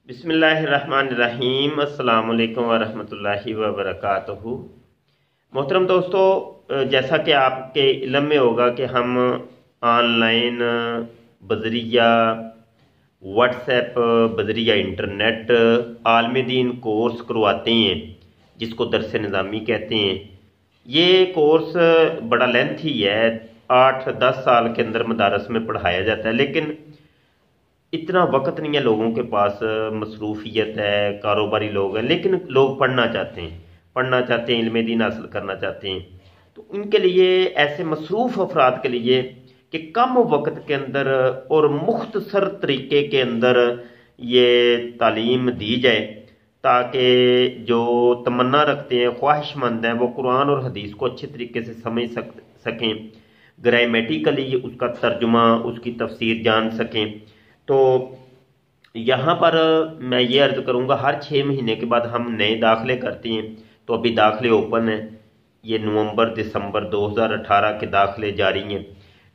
बिस्मिल्लाहिर्रहमानिर्रहीम। अस्सलाम वालेकुम वरहमतुल्लाहि वबरकातुहू। मोहतरम दोस्तों, जैसा कि आपके इल्म में होगा कि हम ऑनलाइन बजरिया व्हाट्सएप बजरिया इंटरनेट आलम दीन कोर्स करवाते हैं, जिसको दरस निज़ामी कहते हैं। ये कोर्स बड़ा लेंथी है, 8-10 साल के अंदर मदारस में पढ़ाया जाता है, लेकिन इतना वक्त नहीं है लोगों के पास। मसरूफियत है, कारोबारी लोग हैं, लेकिन लोग पढ़ना चाहते हैं, इल्म दीन हासिल करना चाहते हैं। तो उनके लिए, ऐसे मसरूफ़ अफराद के लिए कि कम वक्त के अंदर और मुख्तसर तरीके के अंदर ये तालीम दी जाए, ताकि जो तमन्ना रखते हैं, ख्वाहिशमंद हैं, वो कुरान और हदीस को अच्छे तरीके से समझ सकें, ग्रामेटिकली उसका तर्जुमा, उसकी तफसीर जान सकें। तो यहाँ पर मैं ये अर्ज़ करूँगा, हर 6 महीने के बाद हम नए दाखिले करते हैं। तो अभी दाखिले ओपन हैं, ये नवंबर दिसंबर 2018 के दाखिले जारी हैं।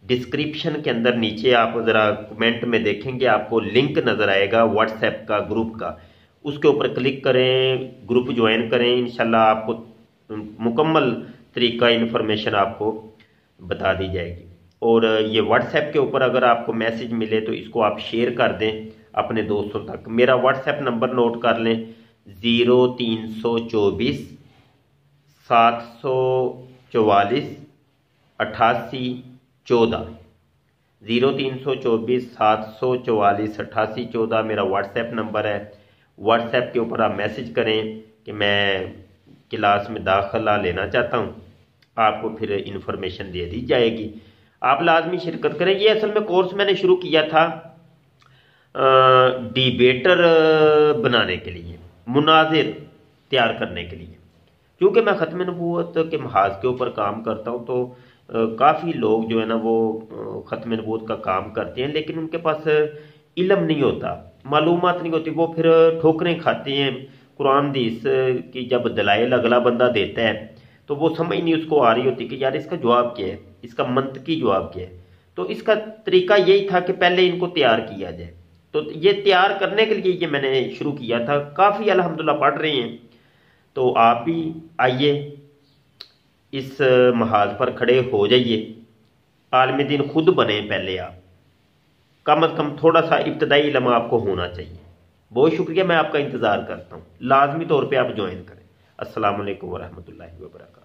डिस्क्रिप्शन के अंदर नीचे आप ज़रा कमेंट में देखेंगे, आपको लिंक नज़र आएगा व्हाट्सएप का, ग्रुप का। उसके ऊपर क्लिक करें, ग्रुप ज्वाइन करें। इंशाल्लाह आपको मुकम्मल तरीका इन्फॉर्मेशन आपको बता दी जाएगी। और ये व्हाट्सएप के ऊपर अगर आपको मैसेज मिले तो इसको आप शेयर कर दें अपने दोस्तों तक। मेरा व्हाट्सएप नंबर नोट कर लें, 0324 744 8814। 0324 744 8814 मेरा व्हाट्सएप नंबर है। व्हाट्सएप के ऊपर आप मैसेज करें कि मैं क्लास में दाखिला लेना चाहता हूँ, आपको फिर इन्फॉर्मेशन दे दी जाएगी। आप लाजमी शिरकत करें। ये असल में कोर्स मैंने शुरू किया था डिबेटर बनाने के लिए, मुनाजिर तैयार करने के लिए। क्योंकि मैं ख़त्म नबूवत के महाज के ऊपर काम करता हूँ, तो काफ़ी लोग जो है ना वो ख़त्म नबूवत का काम करते हैं, लेकिन उनके पास इल्म नहीं होता, मालूमात नहीं होती। वो फिर ठोकरें खाते हैं। कुरान हदीस की जब दलाइल अगला बंदा देता है तो वो समझ नहीं उसको आ रही होती कि यार इसका जवाब क्या है, इसका मंतकी जवाब क्या है। तो इसका तरीका यही था कि पहले इनको तैयार किया जाए। तो ये तैयार करने के लिए ये मैंने शुरू किया था। काफ़ी अल्हम्दुलिल्लाह पढ़ रहे हैं। तो आप भी आइए, इस महाज पर खड़े हो जाइए, आलिम दीन खुद बने। पहले आप कम अज़ कम थोड़ा सा इब्तदाई इल्म आपको होना चाहिए। बहुत शुक्रिया, मैं आपका इंतज़ार करता हूँ। लाजमी तौर पर आप ज्वाइन करें। अस्सलाम वालेकुम वरहमतुल्लाहि वबरकातुहू।